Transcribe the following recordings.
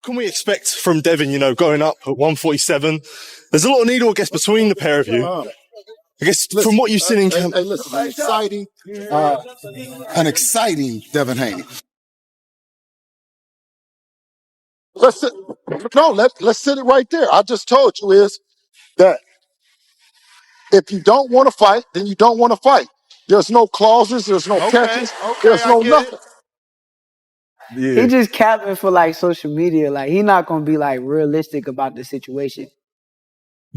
Can we expect from Devin, going up at 147? There's a lot of needle, I guess, between the pair of you. I guess from what you've seen in camp. Hey, listen, an exciting Devin Haney. Let's sit it right there. I just told you is that if you don't want to fight, then you don't want to fight. There's no clauses, there's no catches, there's no nothing. Yeah. He just capping for like social media. Like he not gonna be like realistic about the situation.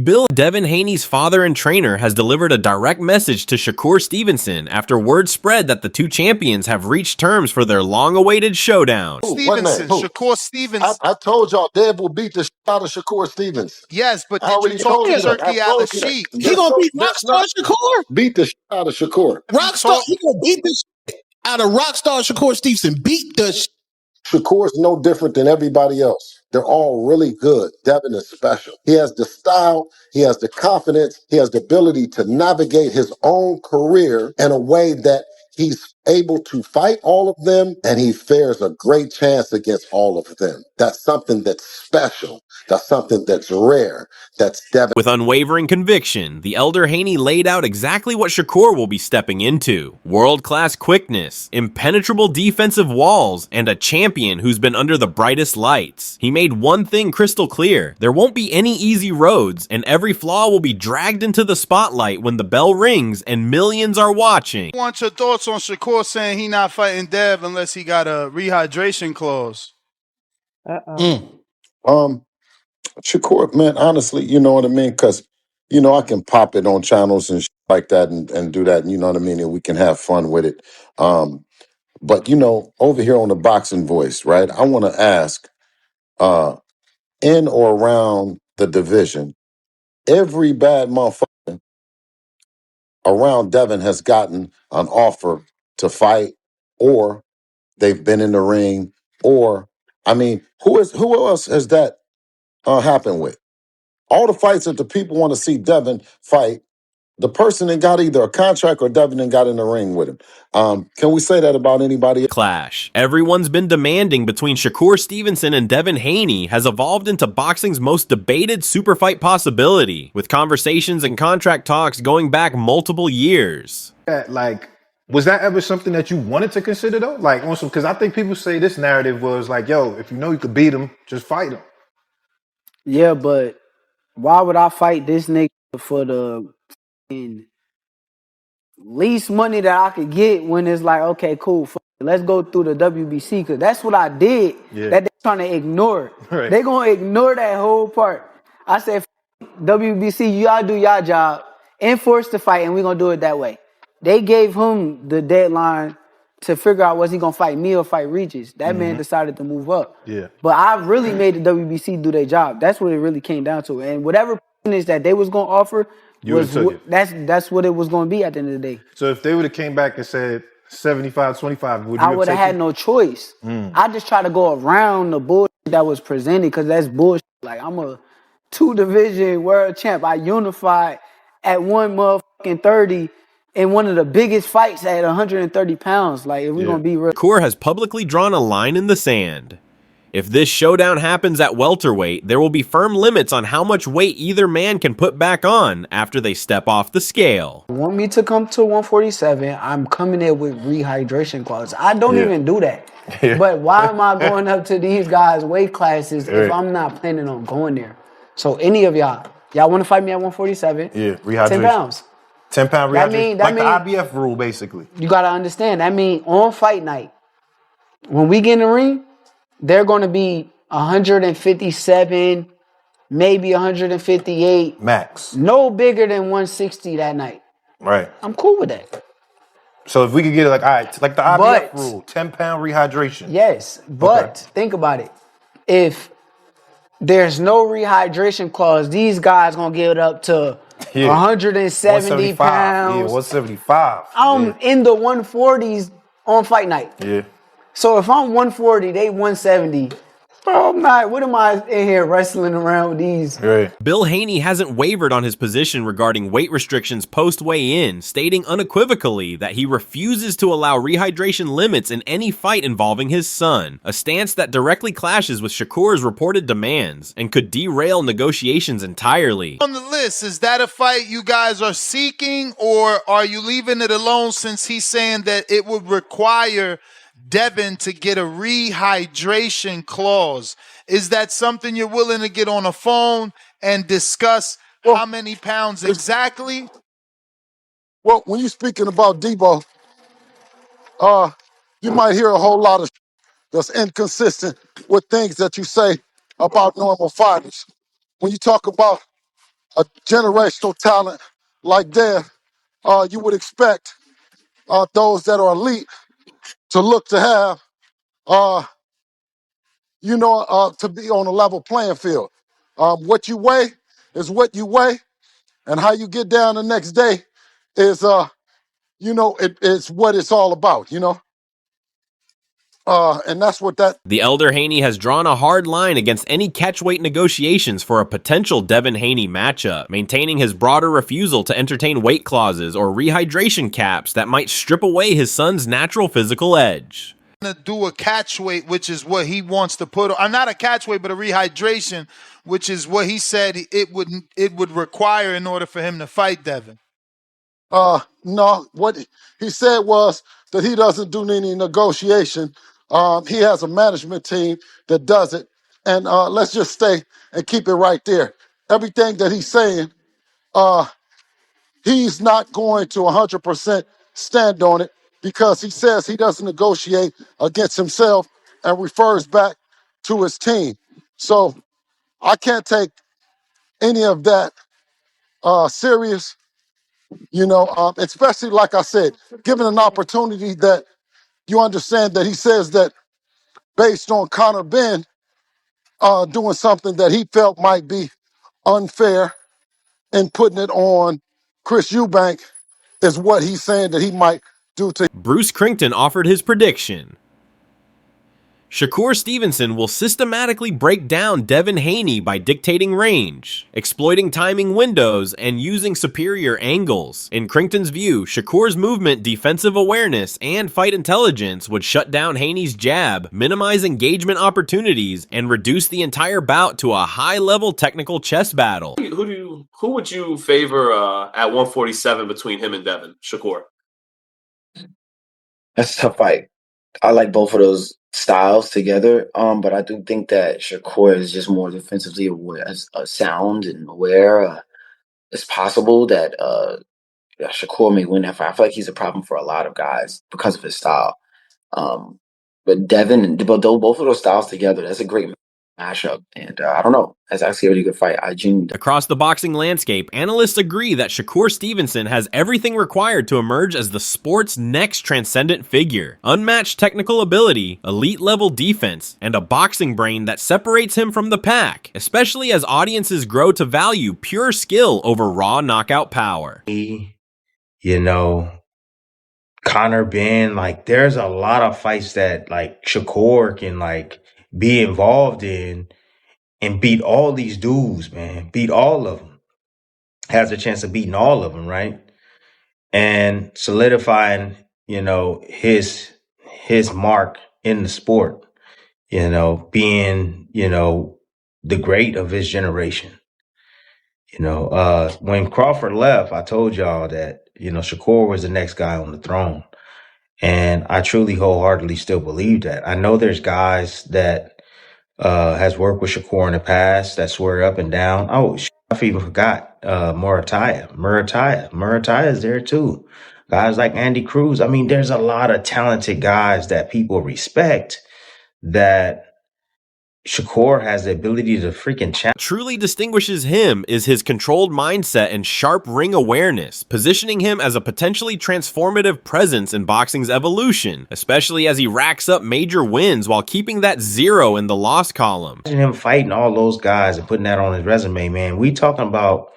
Bill, Devin Haney's father and trainer, has delivered a direct message to Shakur Stevenson after word spread that the two champions have reached terms for their long-awaited showdown. Shakur Stevenson. I told y'all Dev will beat the shit out of Shakur Stevenson. Yes, but did you talk to turkey out of sheep? He gonna beat Rockstar Shakur? Beat the shit out of Shakur. Rockstar, he gonna beat the shit out of Rockstar Shakur Stevenson. Beat the shit. Shakur's no different than everybody else. They're all really good. Devin is special. He has the style, he has the confidence, he has the ability to navigate his own career in a way that he's able to fight all of them, and he fares a great chance against all of them. That's something that's special. That's something that's rare. That's Devin. With unwavering conviction, the elder Haney laid out exactly what Shakur will be stepping into. World-class quickness, impenetrable defensive walls, and a champion who's been under the brightest lights. He made one thing crystal clear: there won't be any easy roads, and every flaw will be dragged into the spotlight when the bell rings and millions are watching. I want your thoughts on Shakur saying he not fighting Dev unless he got a rehydration clause. Shakur, man, honestly, you know what I mean? Because, I can pop it on channels and like that and do that, you know what I mean? And we can have fun with it. But, over here on the Boxing Voice, right, I want to ask, in or around the division, every bad motherfucker around Devin has gotten an offer to fight, or they've been in the ring, or, who else has that happened with? All the fights that the people want to see Devin fight, the person that got either a contract or Devin and got in the ring with him. Can we say that about anybody? Clash everyone's been demanding between Shakur Stevenson and Devin Haney has evolved into boxing's most debated super fight possibility, with conversations and contract talks going back multiple years. Was that ever something that you wanted to consider though? Also, because I think people say this narrative was like, yo, if you know you could beat him, just fight him. Yeah, but why would I fight this nigga for the least money that I could get when it's like, okay, cool, let's go through the WBC, because that's what I did. Yeah. That they're trying to ignore. Right. They're going to ignore that whole part. I said, WBC, y'all do y'all job, enforce the fight, and we're going to do it that way. They gave him the deadline to figure out was he going to fight me or fight Regis. That man decided to move up. Yeah. But I really made the WBC do their job. That's what it really came down to. And whatever percentage that they was going to offer, that's what it was going to be at the end of the day. So if they would have came back and said 75-25, would you I would have had no choice. I just try to go around the bullshit that was presented, because that's bullshit. Like, I'm a 2-division world champ. I unified at 130 in one of the biggest fights at 130 pounds. Like, if we're going to be real. Shakur has publicly drawn a line in the sand. If this showdown happens at welterweight, there will be firm limits on how much weight either man can put back on after they step off the scale. Want me to come to 147, I'm coming in with rehydration clause. I don't even do that. But why am I going up to these guys' weight classes if I'm not planning on going there? So any of y'all want to fight me at 147? Yeah, rehydration. 10 pounds. 10-pound rehydration. Like the IBF rule, basically. You got to understand. That means on fight night, when we get in the ring, they're going to be 157, maybe 158. Max. No bigger than 160 that night. Right. I'm cool with that. So if we could get it like, all right, like the IBF rule, 10-pound rehydration. Yes, but think about it. If there's no rehydration clause, these guys going to give it up to 170 pounds. Yeah, 175. I'm in the 140s on fight night. Yeah. So if I'm 140, they 170. Bro, I'm not. What am I in here wrestling around with these? Right. Bill Haney hasn't wavered on his position regarding weight restrictions post-weigh-in, stating unequivocally that he refuses to allow rehydration limits in any fight involving his son, a stance that directly clashes with Shakur's reported demands and could derail negotiations entirely. On the list, is that a fight you guys are seeking, or are you leaving it alone since he's saying that it would require Devin to get a rehydration clause? Is that something you're willing to get on a phone and discuss how many pounds exactly? Well, when you're speaking about Debo, you might hear a whole lot of that's inconsistent with things that you say about normal fighters. When you talk about a generational talent like Dev, you would expect those that are elite to look to have, to be on a level playing field. What you weigh is what you weigh, and how you get down the next day is, it's what it's all about. And that's what that. The elder Haney has drawn a hard line against any catchweight negotiations for a potential Devin Haney matchup, maintaining his broader refusal to entertain weight clauses or rehydration caps that might strip away his son's natural physical edge. To do a catch weight, which is what he wants to put on. Not a catch weight, but a rehydration, which is what he said it would require in order for him to fight Devin. No, what he said was that he doesn't do any negotiation. He has a management team that does it. And let's just stay and keep it right there. Everything that he's saying, he's not going to 100% stand on it, because he says he doesn't negotiate against himself and refers back to his team. So I can't take any of that serious. Especially, like I said, given an opportunity that you understand that he says that based on Conor Ben doing something that he felt might be unfair and putting it on Chris Eubank is what he's saying that he might do to. Bruce Crinkton offered his prediction. Shakur Stevenson will systematically break down Devin Haney by dictating range, exploiting timing windows, and using superior angles. In Crinkton's view, Shakur's movement, defensive awareness, and fight intelligence would shut down Haney's jab, minimize engagement opportunities, and reduce the entire bout to a high-level technical chess battle. Who would you favor at 147 between him and Devin? Shakur. That's a tough fight. I like both of those styles together, but I do think that Shakur is just more defensively aware, sound and aware. It's possible that Shakur may win that fight. I feel like he's a problem for a lot of guys because of his style. But Devin and both of those styles together, that's a great mashup. And I don't know. That's actually a really good fight. Across the boxing landscape, analysts agree that Shakur Stevenson has everything required to emerge as the sport's next transcendent figure. Unmatched technical ability, elite-level defense, and a boxing brain that separates him from the pack, especially as audiences grow to value pure skill over raw knockout power. Conor Ben, there's a lot of fights that Shakur can be involved in and beat all these dudes, man. Beat all of them. Has a chance of beating all of them, right? And solidifying, his mark in the sport. Being, the great of his generation. When Crawford left, I told y'all that, Shakur was the next guy on the throne. And I truly wholeheartedly still believe that. I know there's guys that has worked with Shakur in the past that swear up and down. Oh, I even forgot Murataya. Murataya is there too. Guys like Andy Cruz. I mean, there's a lot of talented guys that people respect that Shakur has the ability to freaking challenge. Truly distinguishes him is his controlled mindset and sharp ring awareness, positioning him as a potentially transformative presence in boxing's evolution, especially as he racks up major wins while keeping that 0 in the loss column. Imagine him fighting all those guys and putting that on his resume, man. We talking about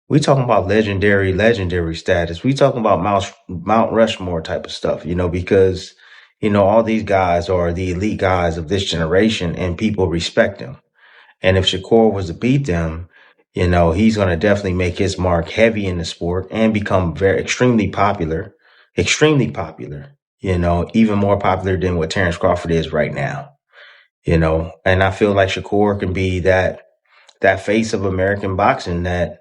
legendary status. We talking about Mount Rushmore type of stuff, because all these guys are the elite guys of this generation and people respect them. And if Shakur was to beat them, he's going to definitely make his mark heavy in the sport and become extremely popular, even more popular than what Terrence Crawford is right now, and I feel like Shakur can be that face of American boxing that,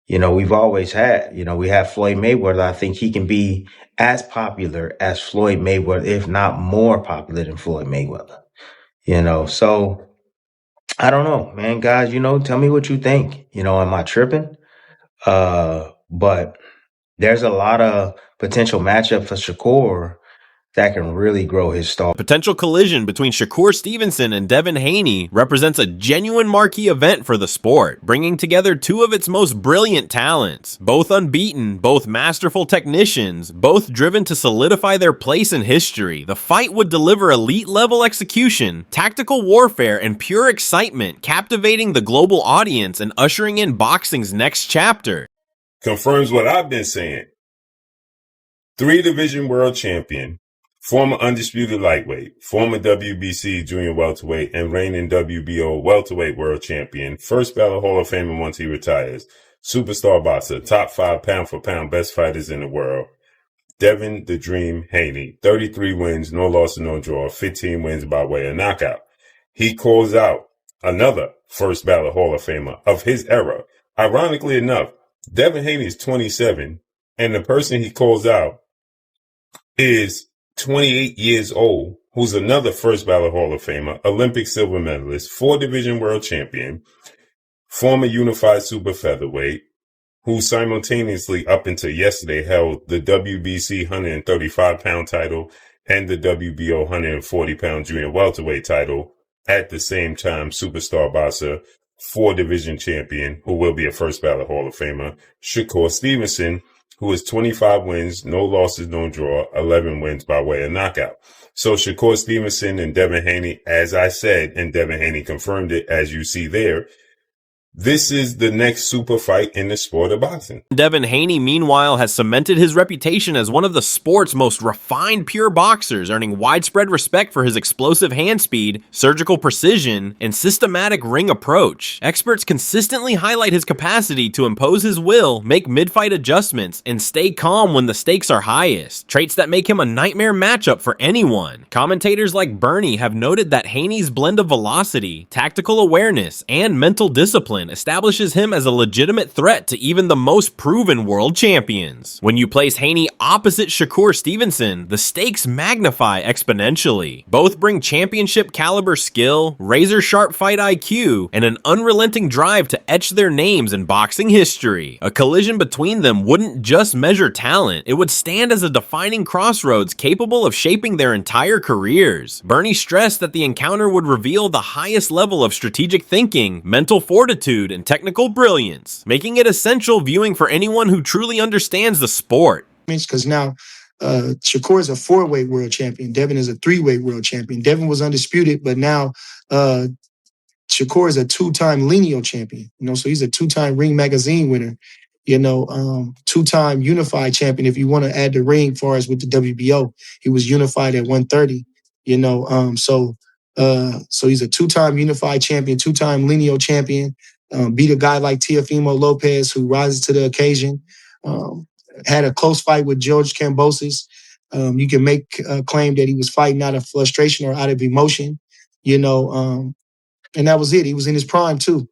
we've always had. We have Floyd Mayweather. I think he can be as popular as Floyd Mayweather, if not more popular than Floyd Mayweather, so I don't know, man. Guys, tell me what you think. Am I tripping? But there's a lot of potential matchup for Shakur that can really grow his star. Potential collision between Shakur Stevenson and Devin Haney represents a genuine marquee event for the sport, bringing together two of its most brilliant talents. Both unbeaten, both masterful technicians, both driven to solidify their place in history. The fight would deliver elite-level execution, tactical warfare, and pure excitement, captivating the global audience and ushering in boxing's next chapter. Confirms what I've been saying. 3-division world champion, former undisputed lightweight, former WBC junior welterweight, and reigning WBO welterweight world champion, first ballot Hall of Famer once he retires, superstar boxer, top 5 pound-for-pound best fighters in the world, Devin the Dream Haney, 33 wins, no loss and no draw, 15 wins by way of knockout. He calls out another first ballot Hall of Famer of his era. Ironically enough, Devin Haney is 27, and the person he calls out is 28 years old, who's another first ballot Hall of Famer, Olympic silver medalist, 4-division world champion, former unified super featherweight, who simultaneously up until yesterday held the WBC 135-pound title and the WBO 140-pound junior welterweight title at the same time. Superstar boxer, 4-division champion, who will be a first ballot Hall of Famer, Shakur Stevenson, who is 25 wins, no losses, no draw, 11 wins by way of knockout. So Shakur Stevenson and Devin Haney, as I said, and Devin Haney confirmed it, as you see there, this is the next super fight in the sport of boxing. Devin Haney, meanwhile, has cemented his reputation as one of the sport's most refined pure boxers, earning widespread respect for his explosive hand speed, surgical precision, and systematic ring approach. Experts consistently highlight his capacity to impose his will, make mid-fight adjustments, and stay calm when the stakes are highest, traits that make him a nightmare matchup for anyone. Commentators like Bernie have noted that Haney's blend of velocity, tactical awareness, and mental discipline establishes him as a legitimate threat to even the most proven world champions. When you place Haney opposite Shakur Stevenson, the stakes magnify exponentially. Both bring championship caliber skill, razor sharp fight IQ, and an unrelenting drive to etch their names in boxing history. A collision between them wouldn't just measure talent, it would stand as a defining crossroads capable of shaping their entire careers. Bernie stressed that the encounter would reveal the highest level of strategic thinking, mental fortitude, and technical brilliance, making it essential viewing for anyone who truly understands the sport. Because now Shakur is a 4-weight world champion. Devin is a 3-weight world champion. Devin was undisputed, but now Shakur is a 2-time lineal champion. So he's a 2-time Ring Magazine winner. 2-time unified champion. If you want to add the ring, as far as with the WBO, he was unified at 130. So he's a 2-time unified champion, 2-time lineal champion. Beat a guy like Teofimo Lopez, who rises to the occasion. Had a close fight with George Kambosos. You can make a claim that he was fighting out of frustration or out of emotion, and that was it. He was in his prime too.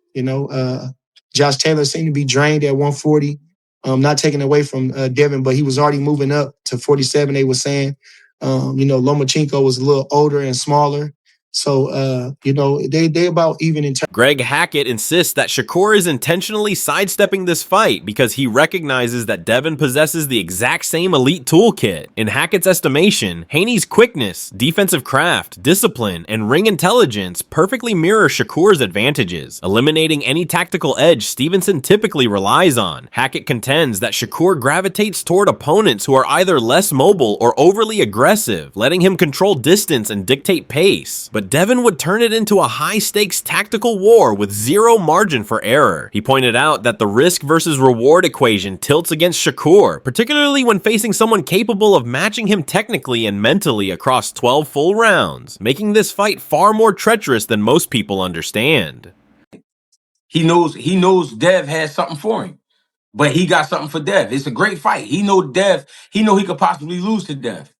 Josh Taylor seemed to be drained at 140. Not taking away from Devin, but he was already moving up to 47. They were saying, Lomachenko was a little older and smaller. So, they about even in Greg Hackett insists that Shakur is intentionally sidestepping this fight because he recognizes that Devin possesses the exact same elite toolkit. In Hackett's estimation, Haney's quickness, defensive craft, discipline, and ring intelligence perfectly mirror Shakur's advantages, eliminating any tactical edge Stevenson typically relies on. Hackett contends that Shakur gravitates toward opponents who are either less mobile or overly aggressive, letting him control distance and dictate pace. But but Devin would turn it into a high-stakes tactical war with zero margin for error. He pointed out that the risk versus reward equation tilts against Shakur, particularly when facing someone capable of matching him technically and mentally across 12 full rounds, making this fight far more treacherous than most people understand. He knows Dev has something for him, but he got something for Dev. It's a great fight. He know he could possibly lose to Dev.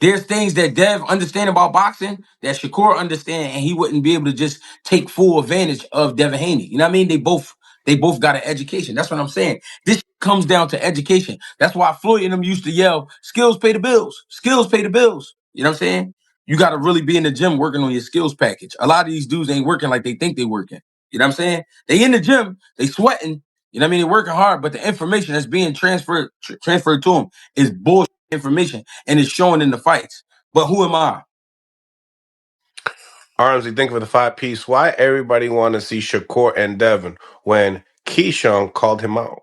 There's things that Dev understand about boxing that Shakur understand, and he wouldn't be able to just take full advantage of Devin Haney. You know what I mean? They both got an education. That's what I'm saying. This comes down to education. That's why Floyd and them used to yell, "Skills pay the bills. Skills pay the bills." You know what I'm saying? You got to really be in the gym working on your skills package. A lot of these dudes ain't working like they think they working. You know what I'm saying? They in the gym, they sweating. You know what I mean? They're working hard, but the information that's being transferred to them is bullshit information, and it's showing in the fights. But who am I? Armsy, think of the 5-piece. Why everybody want to see Shakur and Devin when Keyshawn called him out?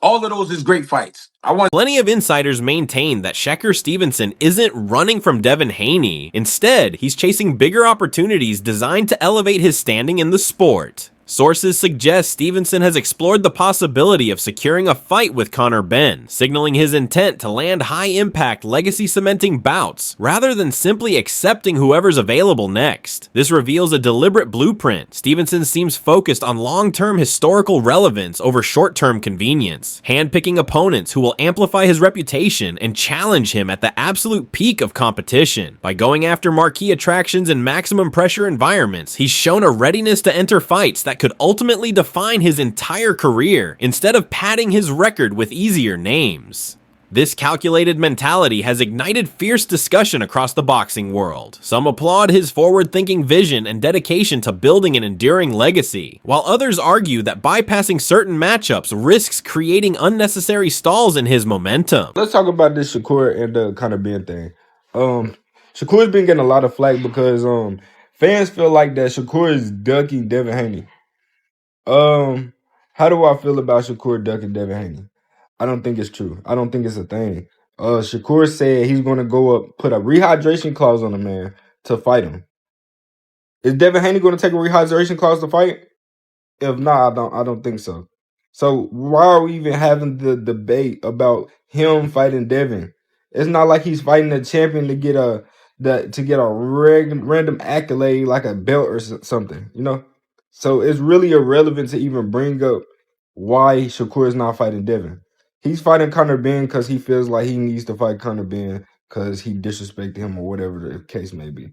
All of those is great fights. Plenty of insiders maintain that Shakur Stevenson isn't running from Devin Haney. Instead, he's chasing bigger opportunities designed to elevate his standing in the sport. Sources suggest Stevenson has explored the possibility of securing a fight with Conor Benn, signaling his intent to land high-impact, legacy-cementing bouts, rather than simply accepting whoever's available next. This reveals a deliberate blueprint. Stevenson seems focused on long-term historical relevance over short-term convenience, handpicking opponents who will amplify his reputation and challenge him at the absolute peak of competition. By going after marquee attractions and maximum pressure environments, he's shown a readiness to enter fights that could ultimately define his entire career, instead of padding his record with easier names. This calculated mentality has ignited fierce discussion across the boxing world. Some applaud his forward-thinking vision and dedication to building an enduring legacy, while others argue that bypassing certain matchups risks creating unnecessary stalls in his momentum. Let's talk about this Shakur and Conor Benn thing. Shakur's been getting a lot of flack because fans feel like that Shakur is ducking Devin Haney. How do I feel about Shakur ducking Devin Haney? I don't think it's true. I don't think it's a thing. Shakur said he's going to go up, put a rehydration clause on the man to fight him. Is Devin Haney going to take a rehydration clause to fight? If not, I don't think so. So why are we even having the debate about him fighting Devin? It's not like he's fighting a champion to get a random accolade like a belt or something, you know? So it's really irrelevant to even bring up why Shakur is not fighting Devin. He's fighting Conor Benn because he feels like he needs to fight Conor Benn because he disrespected him or whatever the case may be.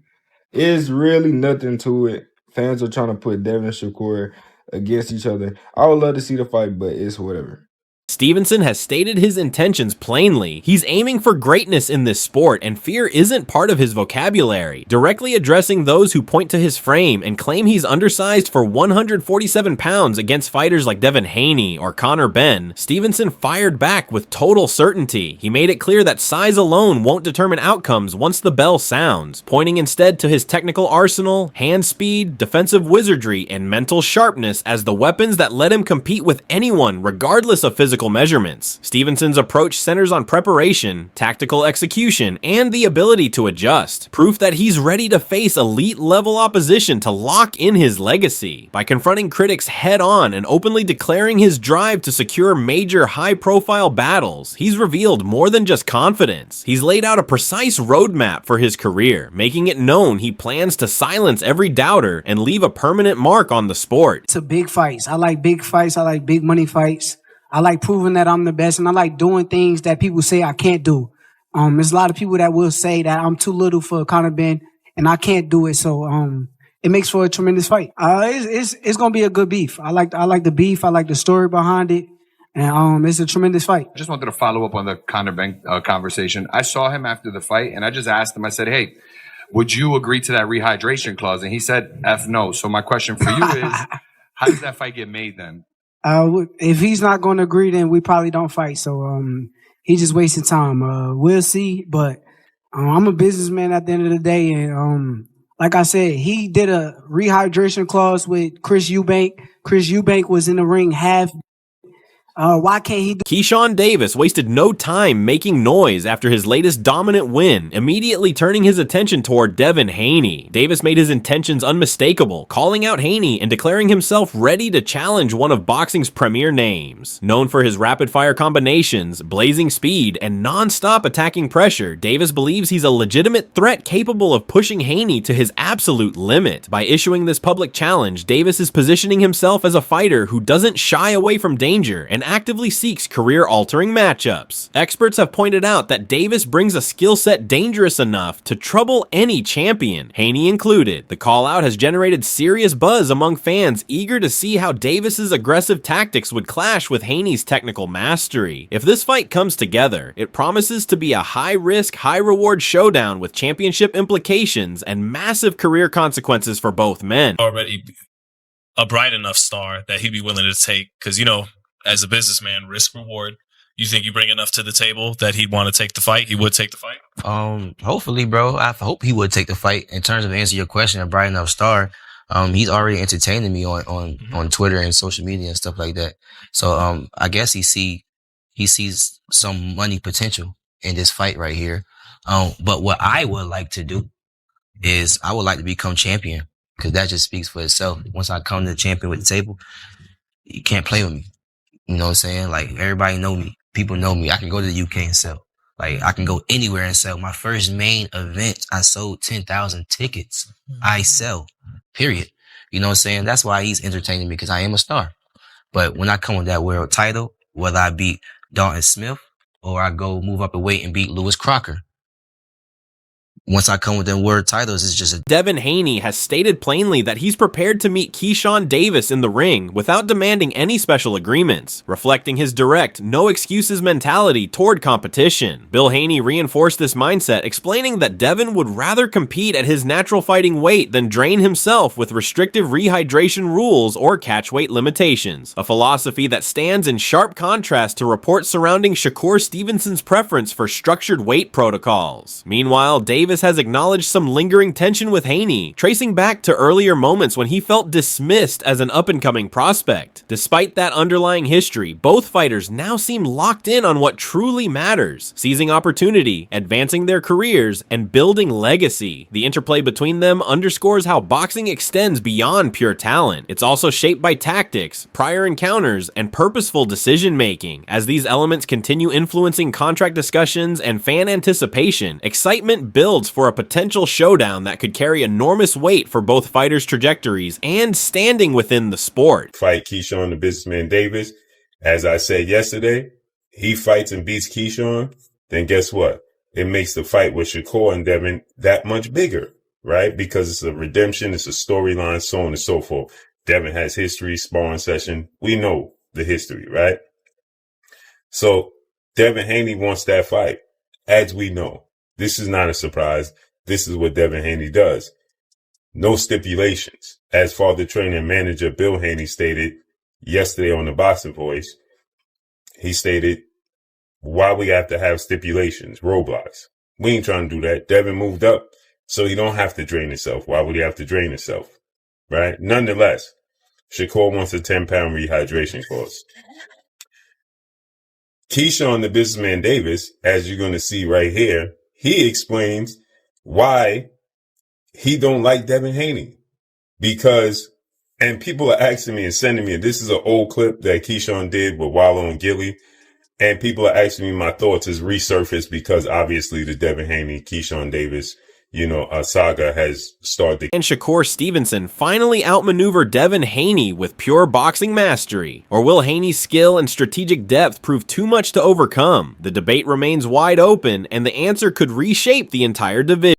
It's really nothing to it. Fans are trying to put Devin and Shakur against each other. I would love to see the fight, but it's whatever. Stevenson has stated his intentions plainly. He's aiming for greatness in this sport, and fear isn't part of his vocabulary. Directly addressing those who point to his frame and claim he's undersized for 147 pounds against fighters like Devin Haney or Conor Benn, Stevenson fired back with total certainty. He made it clear that size alone won't determine outcomes once the bell sounds, pointing instead to his technical arsenal, hand speed, defensive wizardry, and mental sharpness as the weapons that let him compete with anyone regardless of physical measurements. Stevenson's approach centers on preparation, tactical execution, and the ability to adjust, proof that he's ready to face elite-level opposition to lock in his legacy. By confronting critics head-on and openly declaring his drive to secure major high-profile battles, he's revealed more than just confidence. He's laid out a precise roadmap for his career, making it known he plans to silence every doubter and leave a permanent mark on the sport. It's a big fights. I like big fights. I like big money fights. I like proving that I'm the best, and I like doing things that people say I can't do. There's a lot of people that will say that I'm too little for Conor Benn, and I can't do it. So it makes for a tremendous fight. It's gonna be a good beef. I like the beef. I like the story behind it, and it's a tremendous fight. I just wanted to follow up on the Conor Benn conversation. I saw him after the fight, and I just asked him. I said, "Hey, would you agree to that rehydration clause?" And he said, "F no." So my question for you is, how does that fight get made then? If he's not going to agree, then we probably don't fight. So he's just wasting time. We'll see. But I'm a businessman at the end of the day, and like I said, he did a rehydration clause with Chris Eubank. Chris Eubank was in the ring half. Why can't he do Keyshawn Davis wasted no time making noise after his latest dominant win, immediately turning his attention toward Devin Haney. Davis made his intentions unmistakable, calling out Haney and declaring himself ready to challenge one of boxing's premier names. Known for his rapid-fire combinations, blazing speed, and non-stop attacking pressure, Davis believes he's a legitimate threat capable of pushing Haney to his absolute limit. By issuing this public challenge, Davis is positioning himself as a fighter who doesn't shy away from danger and actively seeks career-altering matchups. Experts have pointed out that Davis brings a skill set dangerous enough to trouble any champion, Haney included. The call-out has generated serious buzz among fans eager to see how Davis's aggressive tactics would clash with Haney's technical mastery. If this fight comes together, it promises to be a high-risk, high-reward showdown with championship implications and massive career consequences for both men. Already a bright enough star that he'd be willing to take, because, you know, as a businessman, risk reward. You think you bring enough to the table that he'd want to take the fight? He would take the fight? Hopefully, bro. I hope he would take the fight. In terms of answer your question, a bright enough star, he's already entertaining me on Twitter and social media and stuff like that. So I guess he sees some money potential in this fight right here. But what I would like to do is I would like to become champion, because that just speaks for itself. Once I come to champion with the table, you can't play with me. You know what I'm saying? Like, everybody know me. People know me. I can go to the UK and sell. Like, I can go anywhere and sell. My first main event, I sold 10,000 tickets. I sell, period. You know what I'm saying? That's why he's entertaining me, because I am a star. But when I come with that world title, whether I beat Dalton Smith or I go move up a weight and beat Lewis Crocker, once I come with them word titles, it's just a... Devin Haney has stated plainly that he's prepared to meet Keyshawn Davis in the ring without demanding any special agreements, reflecting his direct, no-excuses mentality toward competition. Bill Haney reinforced this mindset, explaining that Devin would rather compete at his natural fighting weight than drain himself with restrictive rehydration rules or catch weight limitations, a philosophy that stands in sharp contrast to reports surrounding Shakur Stevenson's preference for structured weight protocols. Meanwhile, Davis has acknowledged some lingering tension with Haney, tracing back to earlier moments when he felt dismissed as an up-and-coming prospect. Despite that underlying history, both fighters now seem locked in on what truly matters, seizing opportunity, advancing their careers, and building legacy. The interplay between them underscores how boxing extends beyond pure talent. It's also shaped by tactics, prior encounters, and purposeful decision-making. As these elements continue influencing contract discussions and fan anticipation, excitement builds for a potential showdown that could carry enormous weight for both fighters' trajectories and standing within the sport. Fight Keyshawn the Businessman Davis. As I said yesterday, he fights and beats Keyshawn, then guess what? It makes the fight with Shakur and Devin that much bigger, right? Because it's a redemption, it's a storyline, so on and so forth. Devin has history, sparring session. We know the history, right? So Devin Haney wants that fight, as we know. This is not a surprise. This is what Devin Haney does. No stipulations. As father trainer and manager Bill Haney stated yesterday on the Boxing Voice, he stated, why we have to have stipulations, roadblocks. We ain't trying to do that. Devin moved up, so he don't have to drain himself. Why would he have to drain himself? Right? Nonetheless, Shakur wants a 10-pound rehydration course. Keyshawn the Businessman Davis, as you're going to see right here, he explains why he don't like Devin Haney. Because, and people are asking me and sending me, this is an old clip that Keyshawn did with Wallow and Gilly, and people are asking me my thoughts is resurfaced because obviously the Devin Haney, Keyshawn Davis, saga has started. And Shakur Stevenson finally outmaneuver Devin Haney with pure boxing mastery? Or will Haney's skill and strategic depth prove too much to overcome? The debate remains wide open, and the answer could reshape the entire division.